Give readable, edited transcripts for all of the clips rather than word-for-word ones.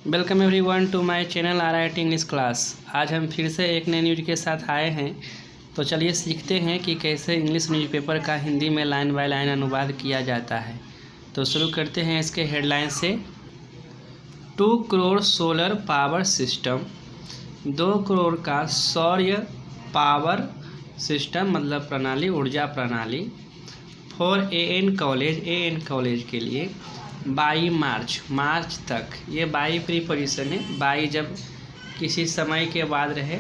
Welcome everyone to my channel RIT English class. आज हम फिर से एक नए न्यूज के साथ आए हैं। तो चलिए सीखते हैं कि कैसे इंग्लिश न्यूज़पेपर का हिंदी में लाइन बाय लाइन अनुवाद किया जाता है। तो शुरू करते हैं इसके हेडलाइन से। 2 crore solar power system, 2 crore का सौर्य पावर सिस्टम मतलब प्रणाली, ऊर्जा प्रणाली फॉर AN कॉलेज के लिए बाई मार्च तक। ये बाई प्रीपोजिशन है। बाई जब किसी समय के बाद रहे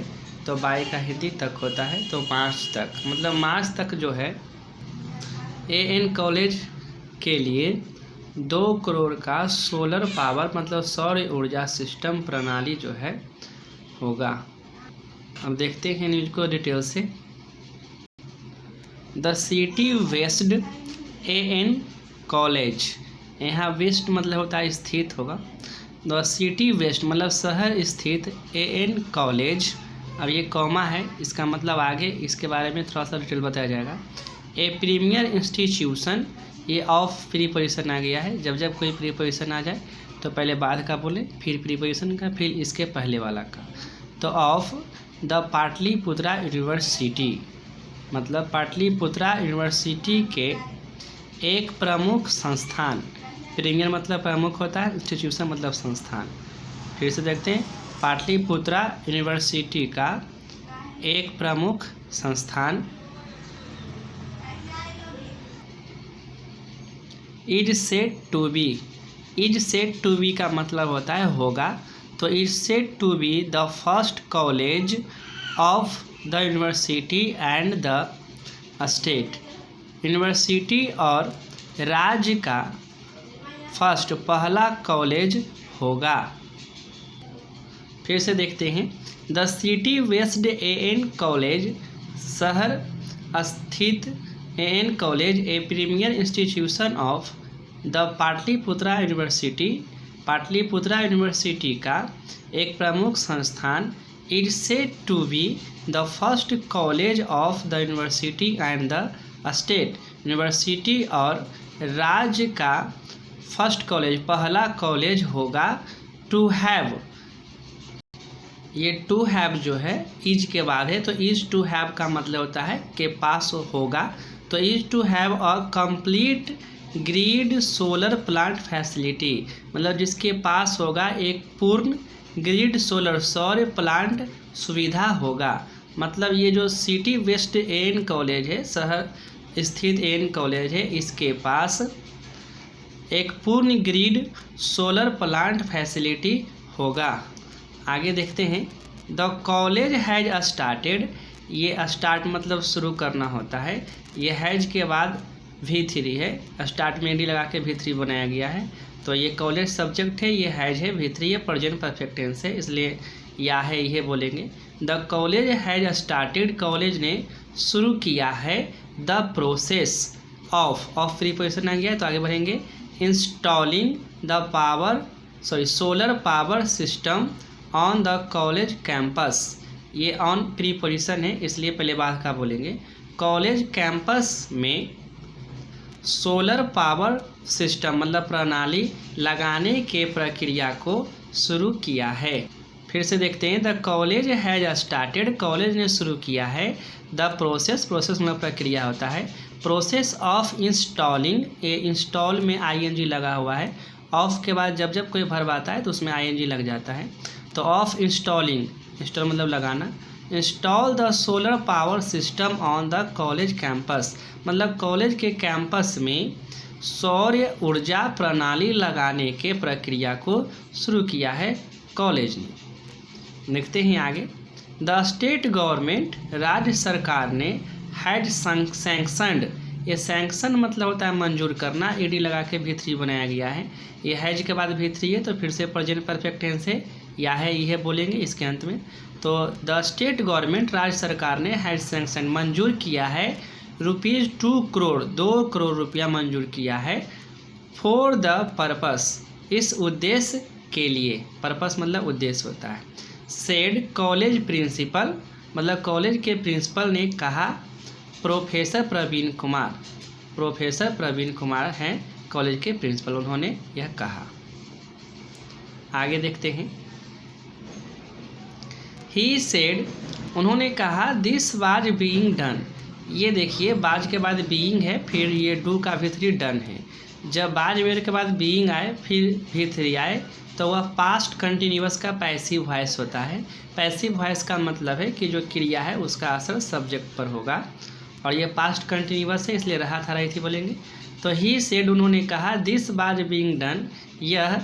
तो बाई का हिंदी तक होता है, तो मार्च तक मतलब मार्च तक जो है AN कॉलेज के लिए 2 करोड़ का सोलर पावर मतलब सौर ऊर्जा सिस्टम प्रणाली जो है होगा। अब देखते हैं न्यूज को डिटेल से। The city west AN college, यहाँ वेस्ट मतलब होता है स्थित होगा। द सिटी वेस्ट मतलब शहर स्थित AN कॉलेज। अब ये कॉमा है, इसका मतलब आगे इसके बारे में थोड़ा सा डिटेल बताया जाएगा। ए प्रीमियर इंस्टीट्यूशन, ये ऑफ प्रीपोजिशन आ गया है। जब कोई प्रीपोजिशन आ जाए तो पहले बाद का बोले, फिर प्रीपोजिशन का, फिर इसके पहले वाला का। तो ऑफ द पाटलिपुत्रा यूनिवर्सिटी मतलब पाटलिपुत्रा यूनिवर्सिटी के एक प्रमुख संस्थान। प्रीमियर मतलब प्रमुख होता है, इंस्टीट्यूशन मतलब संस्थान। फिर से देखते हैं, पाटलिपुत्रा यूनिवर्सिटी का एक प्रमुख संस्थान इज सेड टू बी का मतलब होता है होगा। तो is said to be the first college of the university and the state. University और राज्य का फर्स्ट पहला कॉलेज होगा। फिर से देखते हैं, the city west AN college, शहर स्थित AN college a premier institution of the Pataliputra university, Pataliputra university का एक प्रमुख संस्थान is said to be the first college of the university and the state. University और राज्य का फर्स्ट कॉलेज पहला कॉलेज होगा। टू हैव, ये टू हैव जो है इज के बाद है, तो इज टू हैव का मतलब होता है के पास होगा। तो is to have a complete grid solar plant facility मतलब जिसके पास होगा एक पूर्ण ग्रिड सोलर सौर प्लांट सुविधा होगा। मतलब ये जो सिटी वेस्ट AN कॉलेज है, शहर स्थित AN कॉलेज है, इसके पास एक पूर्ण ग्रिड सोलर प्लांट फैसिलिटी होगा। आगे देखते हैं, द कॉलेज हैज स्टार्टेड, ये स्टार्ट मतलब शुरू करना होता है। ये हैज के बाद V3 है, स्टार्ट में डी लगा के V3 बनाया गया है। तो ये कॉलेज सब्जेक्ट है, ये हैज है, V3 ये प्रेजेंट परफेक्ट टेंस है, इसलिए या है ये बोलेंगे। The college has started, college ने शुरू किया है। द प्रोसेस ऑफ प्रीपोजिशन आ गया है, तो आगे बढ़ेंगे। Installing the solar power system on the college campus, ये ऑन प्रीपोजिशन है इसलिए पहले बाद का बोलेंगे। कॉलेज कैंपस में सोलर पावर सिस्टम मतलब प्रणाली लगाने के प्रक्रिया को शुरू किया है। फिर से देखते हैं, the college has started, college ने शुरू किया है। द प्रोसेस मतलब प्रक्रिया होता है। प्रोसेस ऑफ इंस्टॉलिंग, ये इंस्टॉल में ING लगा हुआ है। ऑफ के बाद जब कोई वर्ब आता है तो उसमें ING लग जाता है। तो ऑफ इंस्टॉलिंग, इंस्टॉल मतलब लगाना। Install the solar power system on the college campus मतलब कॉलेज के कैंपस में सौर ऊर्जा प्रणाली लगाने के प्रक्रिया को शुरू किया है कॉलेज ने। देखते हैं आगे, द स्टेट गवर्नमेंट, राज्य सरकार ने हैड सैंक्शनड, ये सैंक्शन मतलब होता है मंजूर करना, ED लगा के V3 बनाया गया है। ये हैज के बाद V3 है, तो फिर से प्रेजेंट परफेक्ट टेंस है, या है यह बोलेंगे इसके अंत में। तो द स्टेट गवर्नमेंट, राज्य सरकार ने हैड सैंक्शन मंजूर किया है। ₹2 करोड़, 2 करोड़ रुपया मंजूर किया है। फॉर द पर्पस, इस उद्देश्य के लिए, पर्पस मतलब उद्देश्य होता है। सेड कॉलेज प्रिंसिपल मतलब कॉलेज के प्रिंसिपल ने कहा। प्रोफेसर प्रवीण कुमार हैं कॉलेज के प्रिंसिपल, उन्होंने यह कहा। आगे देखते हैं। ही सेड, उन्होंने कहा, दिस वाज बीइंग डन। ये देखिए बाज के बाद बीइंग है, फिर ये डू का V3 डन है। जब बाज वेर के बाद बीइंग आए फिर V3 आए तो वह पास्ट कंटिन्यूअस का पैसिव वॉइस होता है। पैसिव वॉइस का मतलब है कि जो क्रिया है उसका असर सब्जेक्ट पर होगा, और ये पास्ट कंटिन्यूअस है इसलिए रहा था रही थी बोलेंगे। तो ही सेड, उन्होंने कहा, दिस वाज बीइंग डन, यह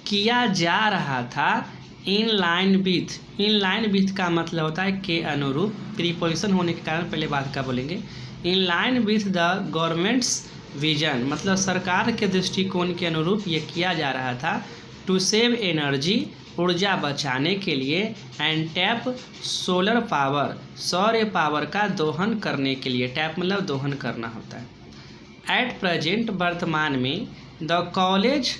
किया जा रहा था, in line with. In line with का मतलब होता है के अनुरूप, प्रीपोजिशन होने के कारण पहले बात का बोलेंगे। In line with the governments vision, मतलब सरकार के दृष्टिकोण के अनुरूप ये किया जा रहा था। टू सेव एनर्जी, ऊर्जा बचाने के लिए। एंड टैप सोलर पावर, सौर्य पावर का दोहन करने के लिए। टैप मतलब दोहन करना होता है। एट प्रेजेंट, वर्तमान में। द कॉलेज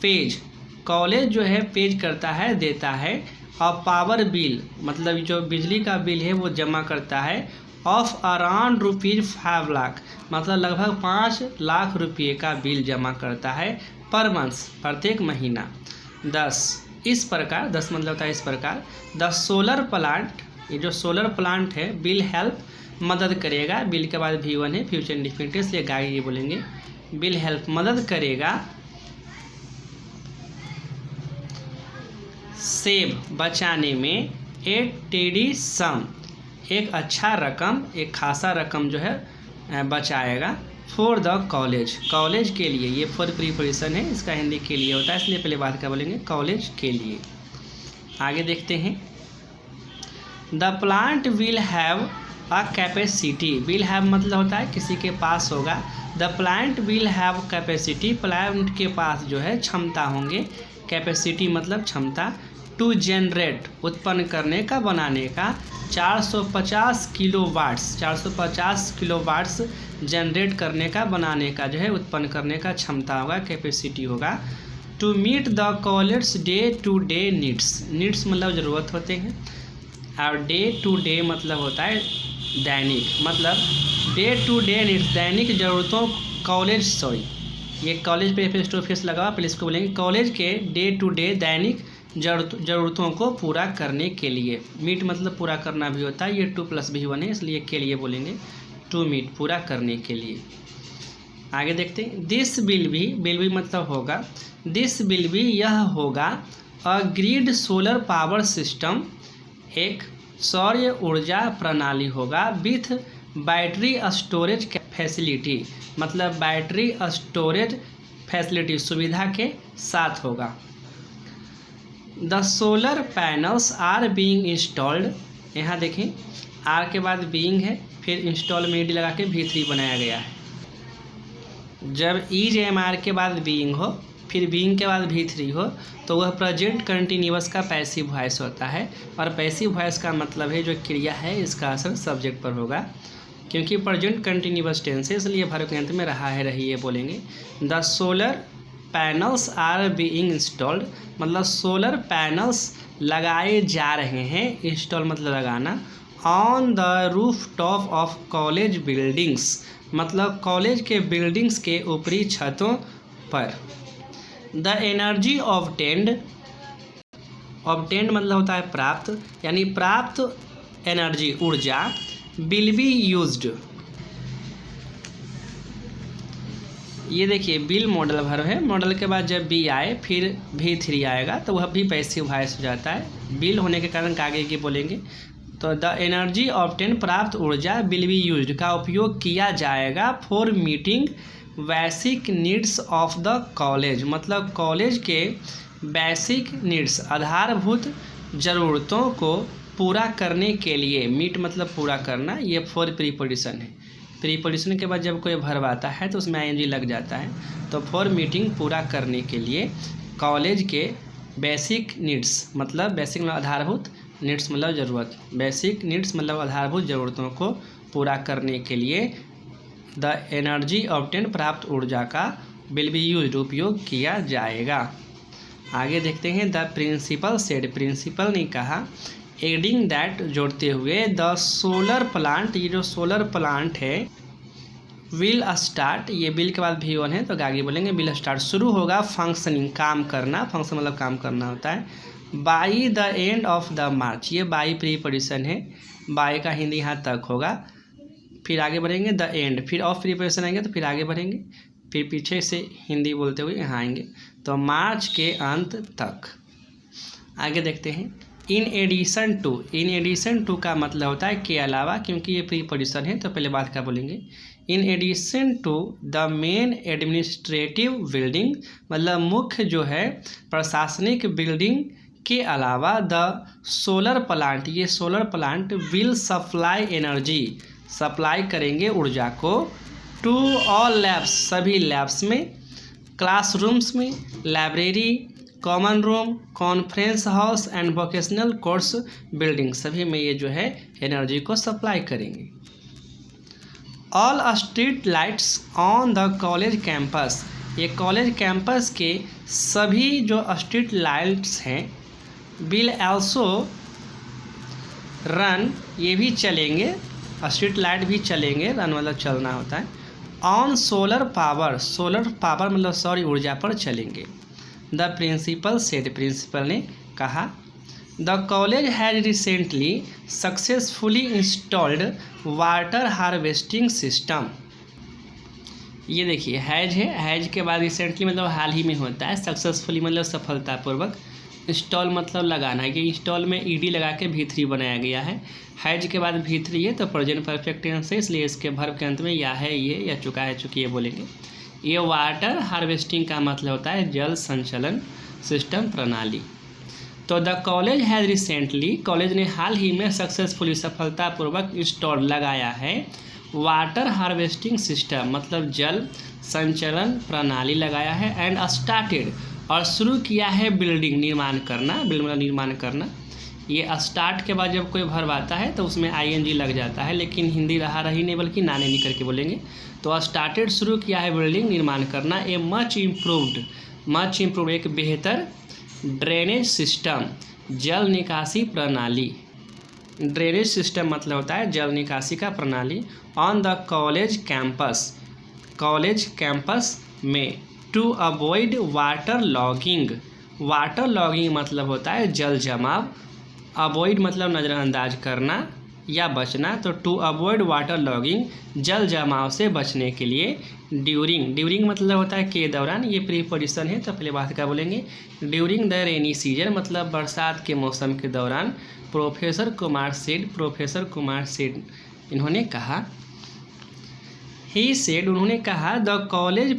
पेज, कॉलेज जो है पेज करता है, देता है। और पावर बिल, मतलब जो बिजली का बिल है वो जमा करता है। ऑफ अराउंड ₹5 लाख, मतलब लगभग 5 लाख रुपये का बिल जमा करता है पर मंथ, प्रत्येक महीना। 10, इस प्रकार, 10 मतलब होता है इस प्रकार। द सोलर प्लांट, ये जो सोलर प्लांट है, बिल हेल्प, मदद करेगा। बिल के बाद V1 है, फ्यूचर इंडिफिनिट, इसलिए गाइड ये बोलेंगे। बिल हेल्प, मदद करेगा। सेव, बचाने में। ए टेडी सम, एक अच्छा रकम, एक खासा रकम जो है बचाएगा। फॉर द कॉलेज, कॉलेज के लिए, ये फॉर प्रीपोजिशन है, इसका हिंदी के लिए होता है, इसलिए पहले बात क्या बोलेंगे, कॉलेज के लिए। आगे देखते हैं। The plant will have a capacity, will have मतलब होता है किसी के पास होगा। The plant will have capacity, plant के पास जो है क्षमता होंगे। कैपेसिटी मतलब क्षमता। टू जनरेट, उत्पन्न करने का, बनाने का। 450 किलोवाट्स, 450 किलोवाट्स जनरेट करने का, बनाने का जो है, उत्पन्न करने का क्षमता होगा, कैपेसिटी होगा। To meet the college day to day needs, needs मतलब ज़रूरत होते हैं, और डे टू डे मतलब होता है दैनिक, मतलब डे टू डे नीड्स, दैनिक ज़रूरतों, कॉलेज, सॉरी ये कॉलेज पे फेस लगा, पहले इसको बोलेंगे कॉलेज के डे टू डे दैनिक ज़रूरतों को पूरा करने के लिए। मीट मतलब पूरा करना भी होता है, ये 2 + V1 है, इसलिए के लिए बोलेंगे टू मीट, पूरा करने के लिए। आगे देखते हैं। दिस विल भी मतलब होगा। दिस विल भी, यह होगा। A grid solar power system, एक सौर्य ऊर्जा प्रणाली होगा। विथ बैटरी स्टोरेज फैसिलिटी, मतलब बैटरी स्टोरेज फैसिलिटी, सुविधा के साथ होगा। The solar panels are being installed, यहाँ देखें आर के बाद बीइंग है, फिर इंस्टॉल में डी लगा के V3 बनाया गया है। जब EJMR के बाद बीइंग हो, फिर बीइंग के बाद V3 हो, तो वह प्रेजेंट कंटिन्यूअस का पैसिव वॉइस होता है। और पैसिव वॉइस का मतलब है जो क्रिया है इसका असर सब्जेक्ट पर होगा, क्योंकि प्रेजेंट कंटिन्यूअस टेंस है, इसलिए वर्ब के अंत में रहा है, रही है बोलेंगे। The solar panels are being installed, मतलब सोलर पैनल्स लगाए जा रहे हैं, इंस्टॉल मतलब लगाना। On the roof top of college buildings, मतलब कॉलेज के बिल्डिंग्स के ऊपरी छतों पर। द एनर्जी ऑब्टेन्ड, ऑब्टेन्ड मतलब होता है प्राप्त, यानी प्राप्त एनर्जी, ऊर्जा। विल बी यूज्ड, ये देखिए बिल मॉडल वर्ब है, मॉडल के बाद जब बी आए फिर V3 आएगा तो वह भी पैसिव वॉइस हो जाता है। बिल होने के कारण आगे की बोलेंगे। तो द एनर्जी ऑब्टेन, प्राप्त ऊर्जा। विल बी यूज्ड, का उपयोग किया जाएगा। For meeting basic needs of the college, मतलब कॉलेज के बेसिक नीड्स, आधारभूत ज़रूरतों को पूरा करने के लिए। मीट मतलब पूरा करना, ये फॉर प्रीपोजिशन है। प्रीपोजिशन के बाद जब कोई वर्ब आता है तो उसमें ING लग जाता है। तो फॉर मीटिंग, पूरा करने के लिए। कॉलेज के बेसिक नीड्स, मतलब बेसिक मतलब आधारभूत, नीड्स मतलब ज़रूरत, बेसिक नीड्स मतलब आधारभूत ज़रूरतों को पूरा करने के लिए। द एनर्जी ऑब्टेन, प्राप्त ऊर्जा का। विल बी यूज्ड, उपयोग किया जाएगा। आगे देखते हैं। द प्रिंसिपल सेड, प्रिंसिपल ने कहा। एडिंग दैट, जोड़ते हुए। द सोलर प्लांट, ये जो सोलर प्लांट है विल स्टार्ट, ये विल के बाद V1 है तो आगे बोलेंगे विल स्टार्ट, शुरू होगा फंक्शनिंग, काम करना, फंक्शन मतलब काम करना होता है, by the end of the March, ये बाई प्रीपोजिशन है, बाई का हिंदी यहाँ तक होगा, फिर आगे बढ़ेंगे द एंड, फिर ऑफ प्रीपोजिशन आएंगे तो फिर आगे बढ़ेंगे, फिर पीछे से हिंदी बोलते हुए यहाँ आएंगे तो मार्च के अंत तक। आगे देखते हैं in addition to, in addition to का मतलब होता है के अलावा, क्योंकि ये प्रीपोजिशन है तो पहले बात का बोलेंगे। In addition to the main administrative building, मतलब मुख्य जो है प्रशासनिक बिल्डिंग के अलावा द सोलर प्लांट, ये solar plant will supply energy, supply करेंगे ऊर्जा को, टू ऑल लैब्स, सभी लैब्स में, क्लासरूम्स में, library, common room, conference house and vocational course building, सभी में ये जो है एनर्जी को सप्लाई करेंगे। All street lights on the college campus, ये कॉलेज कैंपस के सभी जो स्ट्रीट लाइट्स हैं विल आल्सो रन, ये भी चलेंगे, स्ट्रीट लाइट भी चलेंगे, रन मतलब चलना होता है, on solar power, solar power मतलब सौर ऊर्जा पर चलेंगे। द प्रिंसिपल सेड, प्रिंसिपल ने कहा। The college has recently successfully installed water harvesting system, ये देखिए हैज है, हैज के बाद रिसेंटली मतलब हाल ही में होता है, सक्सेसफुली मतलब सफलतापूर्वक, इंस्टॉल मतलब लगाना है, कि इंस्टॉल में ईडी लगा के V3 बनाया गया है, हैज के बाद V3 है तो प्रेजेंट परफेक्ट टेंस है, इसलिए इसके वर्ब के अंत में या है ये या चुका है चूँकि ये बोलेंगे। ये वाटर हार्वेस्टिंग का मतलब होता है जल संचलन सिस्टम प्रणाली। तो the college has recently, college ने हाल ही में सक्सेसफुली सफलतापूर्वक इंस्टॉल लगाया है वाटर हार्वेस्टिंग सिस्टम, मतलब जल संचलन प्रणाली लगाया है, एंड स्टार्टेड, और शुरू किया है बिल्डिंग, निर्माण करना, बिल्डिंग मतलब निर्माण करना। ये स्टार्ट के बाद जब कोई वर्ब आता है तो उसमें ING लग जाता है, लेकिन हिंदी रही नहीं बल्कि नाने नहीं करके बोलेंगे। तो स्टार्टेड शुरू किया है बिल्डिंग, निर्माण करना, ए मच इम्प्रूव्ड एक बेहतर ड्रेनेज सिस्टम, जल निकासी प्रणाली, ड्रेनेज सिस्टम मतलब होता है जल निकासी का प्रणाली, on the college campus, college campus में, to avoid water logging, water logging मतलब होता है जल जमाव, अवॉइड मतलब नज़रअंदाज करना या बचना, तो टू अवॉइड वाटर लॉगिंग जल जमाव से बचने के लिए, ड्यूरिंग मतलब होता है के दौरान, ये प्रीपोजिशन है तो पहले बात का बोलेंगे। ड्यूरिंग द रेनी सीजन मतलब बरसात के मौसम के दौरान, प्रोफेसर कुमार सेड इन्होंने कहा, ही सेड उन्होंने कहा, the college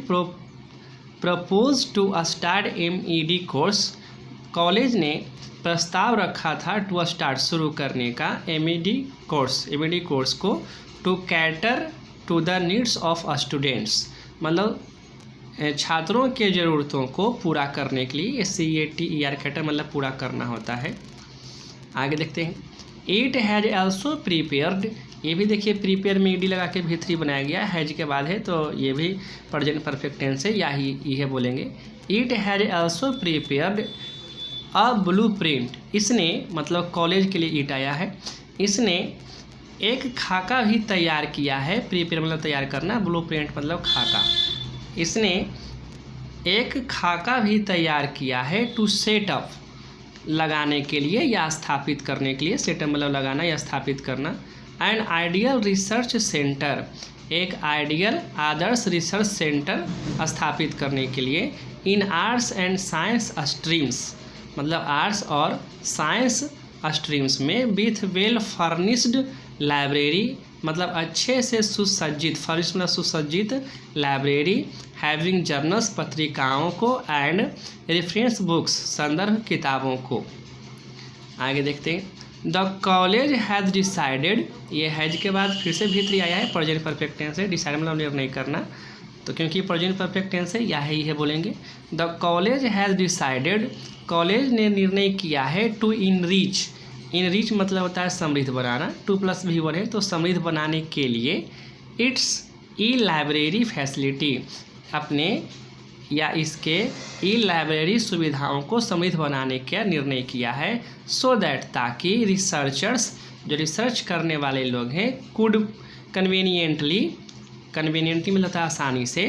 propose to start MED course, college ने प्रस्ताव रखा था टू स्टार्ट शुरू करने का MED कोर्स को, to cater to the needs of students, मतलब छात्रों के ज़रूरतों को पूरा करने के लिए, CATER कैटर मतलब पूरा करना होता है। आगे देखते हैं, इट हैज़ आल्सो प्रिपेयर्ड, ये भी देखिए प्रिपेयर में ED लगा के V3 बनाया गया, हैज के बाद है तो ये भी प्रेजेंट परफेक्ट टेंस है, यही बोलेंगे। It has also prepared a blueprint, इसने मतलब कॉलेज के लिए ईट आया है, इसने एक खाका भी तैयार किया है, प्रिपेयर मतलब तैयार करना, ब्लूप्रिंट मतलब खाका, इसने एक खाका भी तैयार किया है, टू सेटअप लगाने के लिए या स्थापित करने के लिए, सेटअप मतलब लगाना या स्थापित करना, एंड आइडियल रिसर्च सेंटर, एक आइडियल आदर्श रिसर्च सेंटर स्थापित करने के लिए, in arts and science streams, मतलब आर्ट्स और साइंस स्ट्रीम्स में, विथ वेल फर्निश्ड लाइब्रेरी मतलब अच्छे से सुसज्जित, फर्निश्ड मतलब सुसज्जित लाइब्रेरी, हैविंग जर्नल्स पत्रिकाओं को, एंड रेफरेंस बुक्स संदर्भ किताबों को। आगे देखते हैं, द कॉलेज हैज़ डिसाइडेड, ये हैज के बाद फिर से V3 आया है, प्रेजेंट परफेक्ट टेंस है, डिसाइड मतलब निर्णय करना, तो क्योंकि प्रेजेंट परफेक्ट टेंस है यही है बोलेंगे। The college has decided, college ने निर्णय किया है, टू इनरीच मतलब होता है समृद्ध बनाना, 2+V1 है तो समृद्ध बनाने के लिए, इट्स लाइब्रेरी फैसिलिटी, अपने या इसके लाइब्रेरी सुविधाओं को समृद्ध बनाने का निर्णय किया है, सो दैट ताकि रिसर्चर्स, जो रिसर्च करने वाले लोग हैं, कुड कन्वीनियंटली मतलब होता है आसानी से,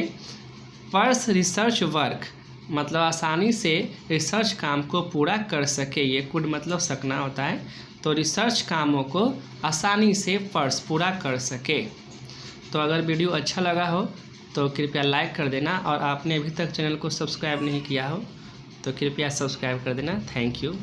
पर्स रिसर्च वर्क मतलब आसानी से रिसर्च काम को पूरा कर सके, ये कुड मतलब सकना होता है, तो रिसर्च कामों को आसानी से पर्स पूरा कर सके। तो अगर वीडियो अच्छा लगा हो तो कृपया लाइक कर देना, और आपने अभी तक चैनल को सब्सक्राइब नहीं किया हो तो कृपया सब्सक्राइब कर देना। Thank you.